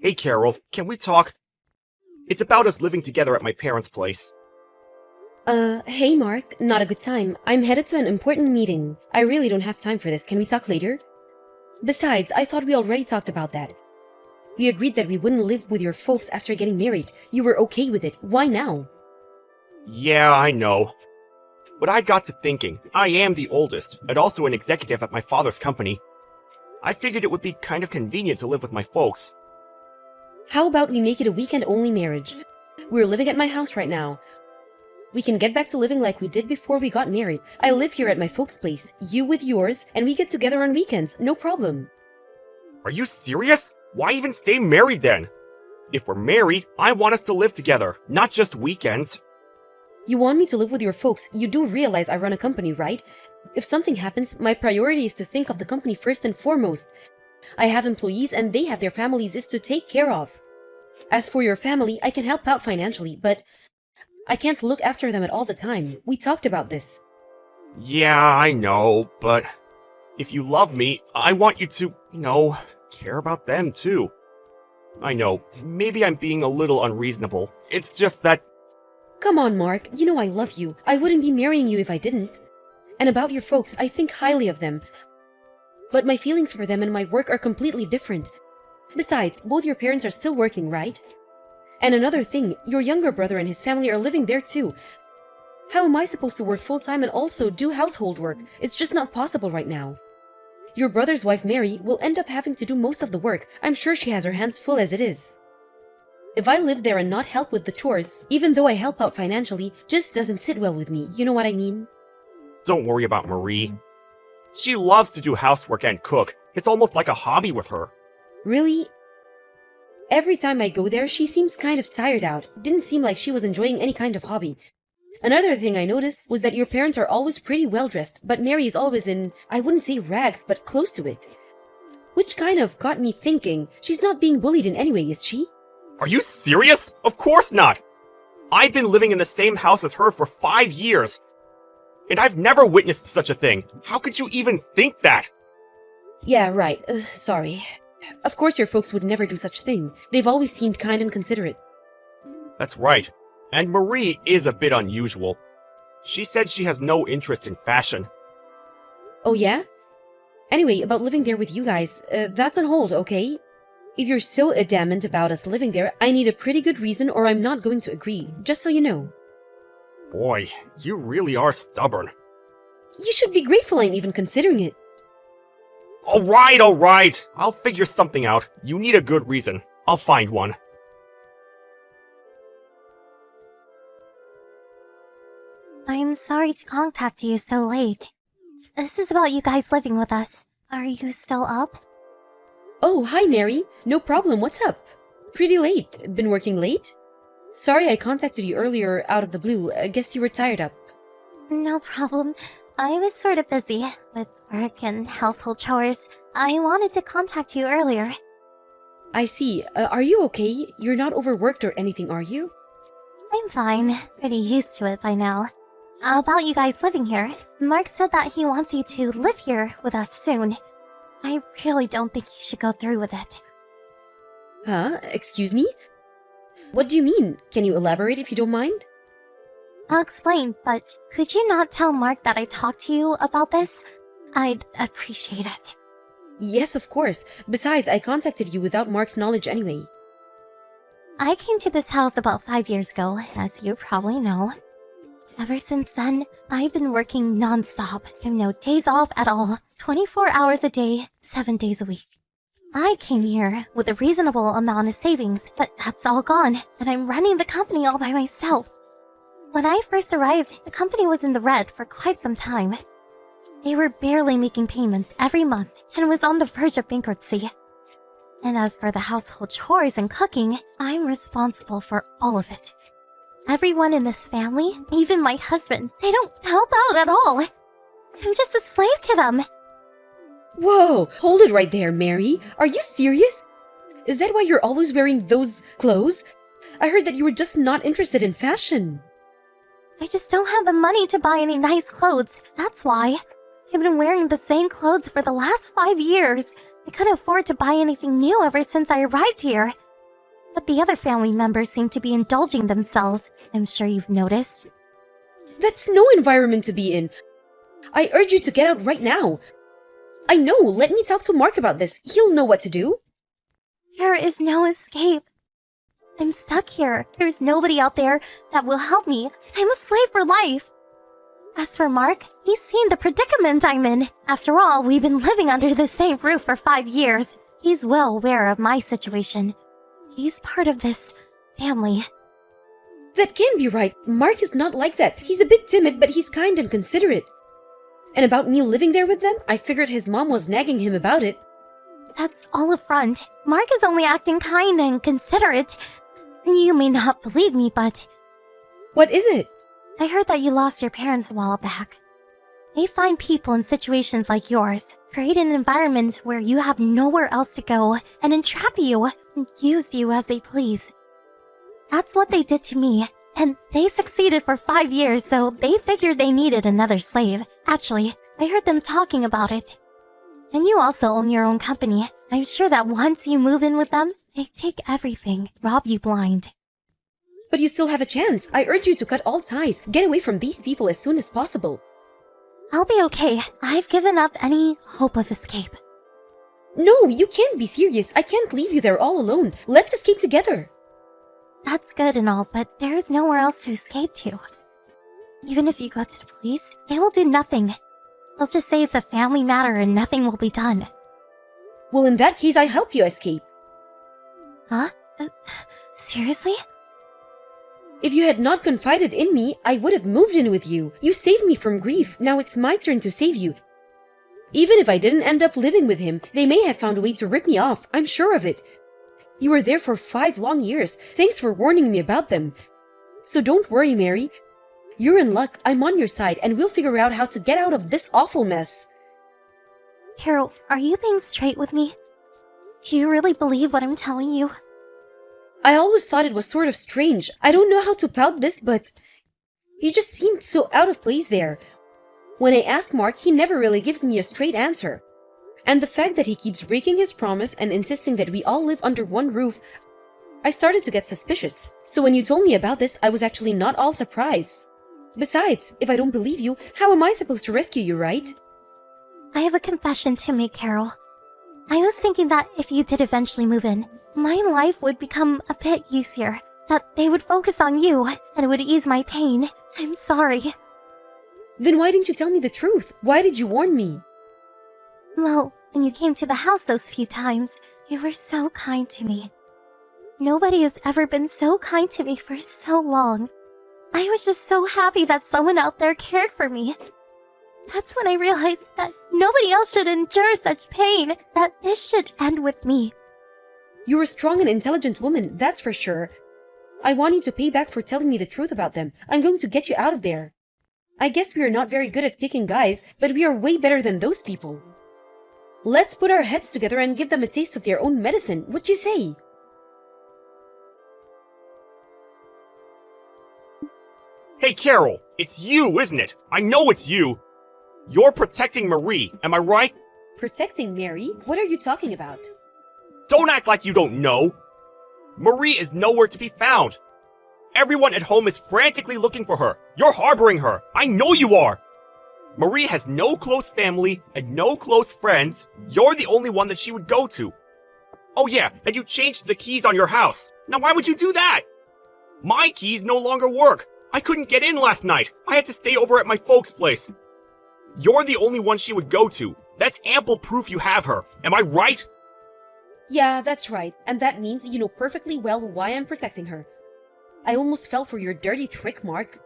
Hey Carol, can we talk? It's about us living together at my parents' place. Hey Mark, not a good time. I'm headed to an important meeting. I really don't have time for this. Can we talk later? Besides, I thought we already talked about that. We agreed that we wouldn't live with your folks after getting married. You were okay with it. Why now? Yeah, I know. But I got to thinking, I am the oldest, and also an executive at my father's company. I figured it would be kind of convenient to live with my folks. How about we make it a weekend-only marriage? We're living at my house right now. We can get back to living like we did before we got married. I live here at my folks' place, you with yours, and we get together on weekends, no problem. Are you serious? Why even stay married then? If we're married, I want us to live together, not just weekends. You want me to live with your folks? You do realize I run a company, right? If something happens, my priority is to think of the company first and foremost. I have employees and they have their families to take care of. As for your family, I can help out financially, but I can't look after them at all the time. We talked about this. Yeah, I know, but if you love me, I want you to, care about them too. I know, maybe I'm being a little unreasonable. It's just that... Come on, Mark. You know I love you. I wouldn't be marrying you if I didn't. And about your folks, I think highly of them. But my feelings for them and my work are completely different. Besides, both your parents are still working, right? And another thing, your younger brother and his family are living there too. How am I supposed to work full-time and also do household work? It's just not possible right now. Your brother's wife, Mary, will end up having to do most of the work. I'm sure she has her hands full as it is. If I live there and not help with the chores, even though I help out financially, just doesn't sit well with me. You know what I mean? Don't worry about Marie. She loves to do housework and cook. It's almost like a hobby with her. Really? Every time I go there, she seems kind of tired out. Didn't seem like she was enjoying any kind of hobby. Another thing I noticed was that your parents are always pretty well dressed, but Mary is always in, I wouldn't say rags, but close to it. Which kind of got me thinking, she's not being bullied in any way, is she? Are you serious? Of course not! I've been living in the same house as her for 5 years. And I've never witnessed such a thing. How could you even think that? Yeah, right. Sorry. Of course your folks would never do such thing. They've always seemed kind and considerate. That's right. And Marie is a bit unusual. She said she has no interest in fashion. Oh yeah? Anyway, about living there with you guys, that's on hold, okay? If you're so adamant about us living there, I need a pretty good reason or I'm not going to agree, just so you know. Boy, you really are stubborn. You should be grateful I'm even considering it. Alright. I'll figure something out. You need a good reason. I'll find one. I'm sorry to contact you so late. This is about you guys living with us. Are you still up? Oh, hi Mary. No problem, what's up? Pretty late. Been working late? Sorry I contacted you earlier out of the blue. I guess you were tired up. No problem. I was sort of busy with work and household chores. I wanted to contact you earlier. I see. Are you okay? You're not overworked or anything, are you? I'm fine. Pretty used to it by now. About you guys living here, Mark said that he wants you to live here with us soon. I really don't think you should go through with it. Huh? Excuse me? What do you mean? Can you elaborate if you don't mind? I'll explain, but could you not tell Mark that I talked to you about this? I'd appreciate it. Yes, of course. Besides, I contacted you without Mark's knowledge anyway. I came to this house about 5 years ago, as you probably know. Ever since then, I've been working non-stop, no days off at all, 24 hours a day, 7 days a week. I came here with a reasonable amount of savings, but that's all gone, and I'm running the company all by myself. When I first arrived, the company was in the red for quite some time. They were barely making payments every month and was on the verge of bankruptcy. And as for the household chores and cooking, I'm responsible for all of it. Everyone in this family, even my husband, they don't help out at all. I'm just a slave to them. Whoa! Hold it right there, Mary. Are you serious? Is that why you're always wearing those clothes? I heard that you were just not interested in fashion. I just don't have the money to buy any nice clothes. That's why. I've been wearing the same clothes for the last 5 years. I couldn't afford to buy anything new ever since I arrived here. But the other family members seem to be indulging themselves. I'm sure you've noticed. That's no environment to be in. I urge you to get out right now. I know, let me talk to Mark about this. He'll know what to do. There is no escape. I'm stuck here. There's nobody out there that will help me. I'm a slave for life. As for Mark, he's seen the predicament I'm in. After all, we've been living under the same roof for 5 years. He's well aware of my situation. He's part of this family. That can't be right. Mark is not like that. He's a bit timid, but he's kind and considerate. And about me living there with them, I figured his mom was nagging him about it. That's all a front. Mark is only acting kind and considerate. You may not believe me, but What is it? I heard that you lost your parents a while back. They find people in situations like yours, create an environment where you have nowhere else to go, and entrap you and use you as they please. That's what they did to me, and they succeeded for 5 years, so they figured they needed another slave. Actually, I heard them talking about it. And you also own your own company. I'm sure that once you move in with them, they take everything, rob you blind. But you still have a chance. I urge you to cut all ties. Get away from these people as soon as possible. I'll be okay. I've given up any hope of escape. No, you can't be serious. I can't leave you there all alone. Let's escape together. That's good and all, but there's nowhere else to escape to. Even if you go to the police, they will do nothing. They'll just say it's a family matter and nothing will be done. Well, in that case, I help you escape. Huh? Seriously? If you had not confided in me, I would have moved in with you. You saved me from grief. Now it's my turn to save you. Even if I didn't end up living with him, they may have found a way to rip me off. I'm sure of it. You were there for 5 long years. Thanks for warning me about them. So don't worry, Mary. You're in luck. I'm on your side, and we'll figure out how to get out of this awful mess. Carol, are you being straight with me? Do you really believe what I'm telling you? I always thought it was sort of strange. I don't know how to pout this, but you just seemed so out of place there. When I ask Mark, he never really gives me a straight answer. And the fact that he keeps breaking his promise and insisting that we all live under one roof, I started to get suspicious. So when you told me about this, I was actually not all surprised. Besides, if I don't believe you, how am I supposed to rescue you, right? I have a confession to make, Carol. I was thinking that if you did eventually move in, my life would become a bit easier. That they would focus on you, and it would ease my pain. I'm sorry. Then why didn't you tell me the truth? Why did you warn me? Well, when you came to the house those few times, you were so kind to me. Nobody has ever been so kind to me for so long. I was just so happy that someone out there cared for me. That's when I realized that nobody else should endure such pain, that this should end with me. You're a strong and intelligent woman, that's for sure. I want you to pay back for telling me the truth about them. I'm going to get you out of there. I guess we are not very good at picking guys, but we are way better than those people. Let's put our heads together and give them a taste of their own medicine. What you say? Hey, Carol, it's you, isn't it? I know it's you. You're protecting Marie, am I right? Protecting Mary? What are you talking about? Don't act like you don't know. Marie is nowhere to be found. Everyone at home is frantically looking for her. You're harboring her. I know you are. Marie has no close family and no close friends. You're the only one that she would go to. Oh yeah, and you changed the keys on your house. Now why would you do that? My keys no longer work. I couldn't get in last night. I had to stay over at my folks' place. You're the only one she would go to. That's ample proof you have her. Am I right? Yeah, that's right. And that means you know perfectly well why I'm protecting her. I almost fell for your dirty trick, Mark.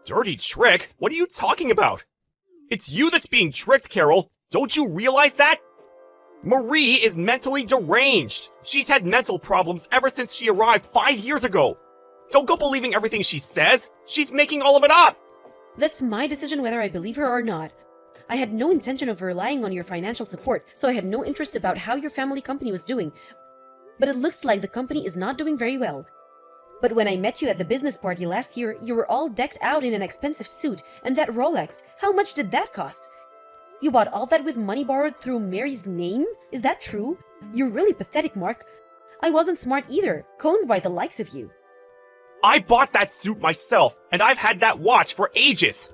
Dirty trick? What are you talking about? It's you that's being tricked, Carol. Don't you realize that? Marie is mentally deranged. She's had mental problems ever since she arrived 5 years ago. Don't go believing everything she says. She's making all of it up. That's my decision whether I believe her or not. I had no intention of relying on your financial support, so I had no interest about how your family company was doing. But it looks like the company is not doing very well. But when I met you at the business party last year, you were all decked out in an expensive suit, and that Rolex, how much did that cost? You bought all that with money borrowed through Mary's name? Is that true? You're really pathetic, Mark. I wasn't smart either, coned by the likes of you. I bought that suit myself, and I've had that watch for ages.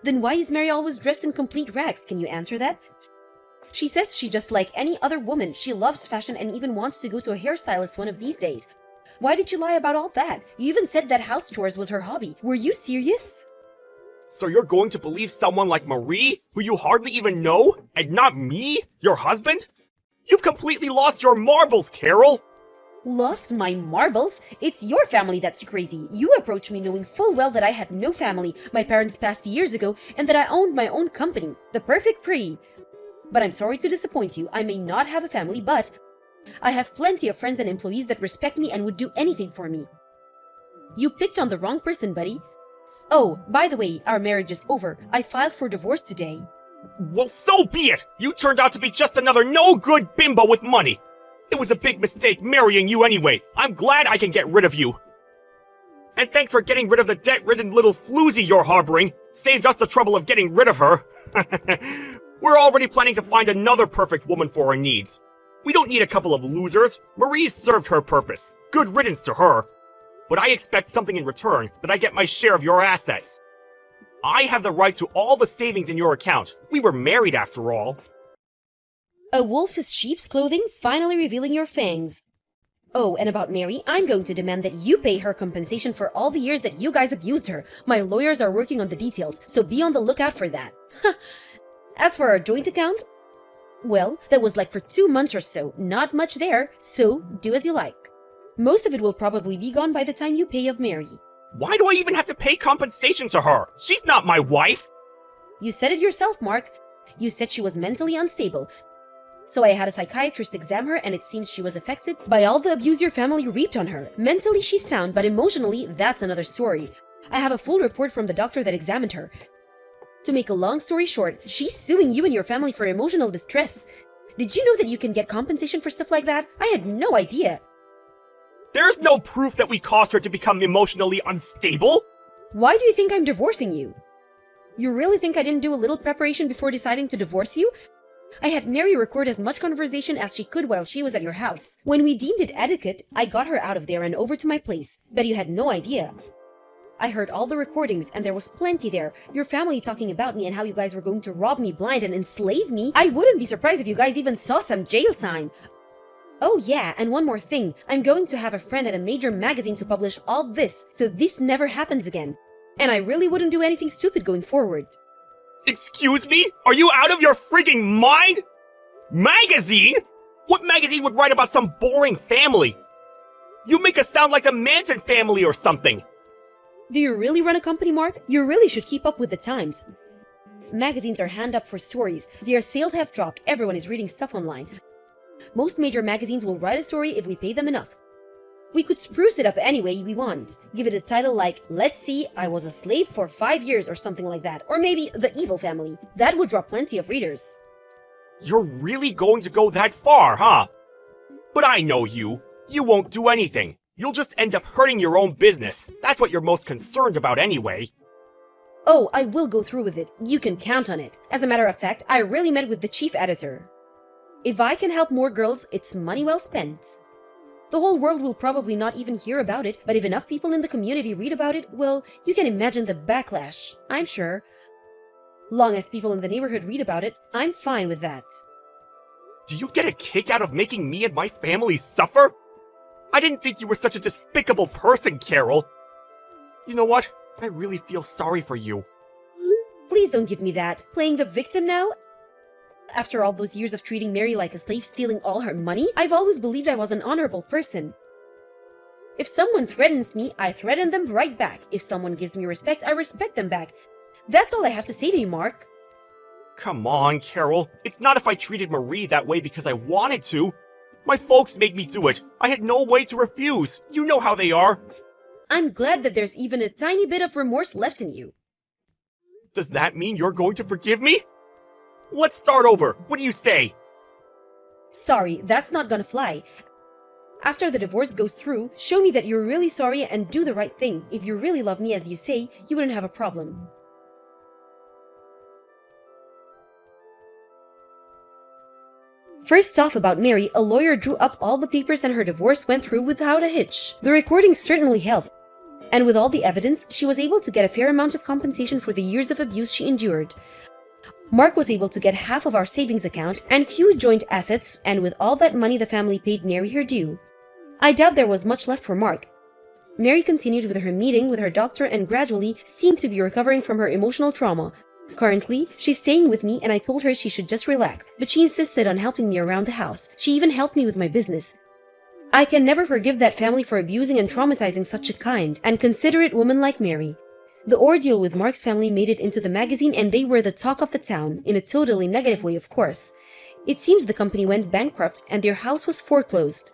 Then why is Mary always dressed in complete rags? Can you answer that? She says she's just like any other woman. She loves fashion and even wants to go to a hairstylist one of these days. Why did you lie about all that? You even said that house chores was her hobby. Were you serious? So you're going to believe someone like Marie, who you hardly even know, and not me, your husband? You've completely lost your marbles, Carol! Lost my marbles? It's your family that's crazy. You approached me knowing full well that I had no family, my parents passed years ago, and that I owned my own company, The Perfect Pre. But I'm sorry to disappoint you, I may not have a family, but I have plenty of friends and employees that respect me and would do anything for me. You picked on the wrong person, buddy. Oh, by the way, our marriage is over. I filed for divorce today. Well, so be it! You turned out to be just another no-good bimbo with money! It was a big mistake marrying you anyway. I'm glad I can get rid of you. And thanks for getting rid of the debt-ridden little floozy you're harboring. Saved us the trouble of getting rid of her. We're already planning to find another perfect woman for our needs. We don't need a couple of losers. Marie's served her purpose. Good riddance to her. But I expect something in return, that I get my share of your assets. I have the right to all the savings in your account. We were married after all. A wolf in sheep's clothing, finally revealing your fangs. Oh, and about Mary, I'm going to demand that you pay her compensation for all the years that you guys abused her. My lawyers are working on the details, so be on the lookout for that. As for our joint account, well, that was like for 2 months or so, not much there, so do as you like. Most of it will probably be gone by the time you pay of Mary. Why do I even have to pay compensation to her? She's not my wife! You said it yourself, Mark. You said she was mentally unstable. So I had a psychiatrist examine her, and it seems she was affected by all the abuse your family reaped on her. Mentally, she's sound, but emotionally, that's another story. I have a full report from the doctor that examined her. To make a long story short, she's suing you and your family for emotional distress. Did you know that you can get compensation for stuff like that? I had no idea. There's no proof that we caused her to become emotionally unstable! Why do you think I'm divorcing you? You really think I didn't do a little preparation before deciding to divorce you? I had Mary record as much conversation as she could while she was at your house. When we deemed it etiquette, I got her out of there and over to my place. Bet you had no idea. I heard all the recordings, and there was plenty there. Your family talking about me and how you guys were going to rob me blind and enslave me. I wouldn't be surprised if you guys even saw some jail time. Oh yeah, and one more thing. I'm going to have a friend at a major magazine to publish all this, so this never happens again. And I really wouldn't do anything stupid going forward. Excuse me? Are you out of your frigging mind? Magazine? What magazine would write about some boring family? You make us sound like the Manson family or something. Do you really run a company, Mark? You really should keep up with the times. Magazines are hand up for stories. Their sales have dropped. Everyone is reading stuff online. Most major magazines will write a story if we pay them enough. We could spruce it up any way we want. Give it a title like, let's see, I was a slave for 5 years or something like that. Or maybe The Evil Family. That would draw plenty of readers. You're really going to go that far, huh? But I know you. You won't do anything. You'll just end up hurting your own business. That's what you're most concerned about anyway. Oh, I will go through with it. You can count on it. As a matter of fact, I really met with the chief editor. If I can help more girls, it's money well spent. The whole world will probably not even hear about it, but if enough people in the community read about it, well, you can imagine the backlash, I'm sure. Long as people in the neighborhood read about it, I'm fine with that. Do you get a kick out of making me and my family suffer? I didn't think you were such a despicable person, Carol. You know what? I really feel sorry for you. Please don't give me that. Playing the victim now? After all those years of treating Mary like a slave, stealing all her money, I've always believed I was an honorable person. If someone threatens me, I threaten them right back. If someone gives me respect, I respect them back. That's all I have to say to you, Mark. Come on, Carol. It's not if I treated Marie that way because I wanted to. My folks made me do it. I had no way to refuse. You know how they are. I'm glad that there's even a tiny bit of remorse left in you. Does that mean you're going to forgive me? Let's start over. What do you say? Sorry, that's not gonna fly. After the divorce goes through, show me that you're really sorry and do the right thing. If you really love me as you say, you wouldn't have a problem. First off, about Mary, a lawyer drew up all the papers and her divorce went through without a hitch. The recordings certainly helped. And with all the evidence, she was able to get a fair amount of compensation for the years of abuse she endured. Mark was able to get half of our savings account and few joint assets, and with all that money the family paid Mary her due. I doubt there was much left for Mark. Mary continued with her meeting with her doctor and gradually seemed to be recovering from her emotional trauma. Currently, she's staying with me and I told her she should just relax, but she insisted on helping me around the house. She even helped me with my business. I can never forgive that family for abusing and traumatizing such a kind and considerate woman like Mary. The ordeal with Mark's family made it into the magazine and they were the talk of the town, in a totally negative way, of course. It seems the company went bankrupt and their house was foreclosed.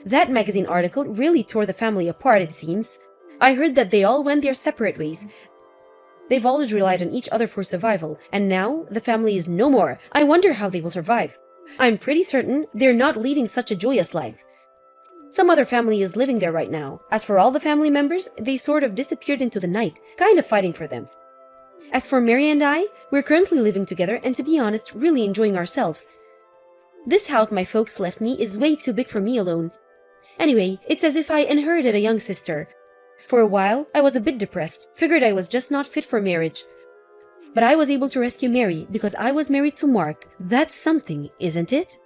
That magazine article really tore the family apart, it seems. I heard that they all went their separate ways. They've always relied on each other for survival, and now the family is no more. I wonder how they will survive. I'm pretty certain they're not leading such a joyous life. Some other family is living there right now. As for all the family members, they sort of disappeared into the night, kind of fighting for them. As for Mary and I, we're currently living together and to be honest, really enjoying ourselves. This house my folks left me is way too big for me alone. Anyway, it's as if I inherited a young sister. For a while, I was a bit depressed, figured I was just not fit for marriage. But I was able to rescue Mary because I was married to Mark. That's something, isn't it?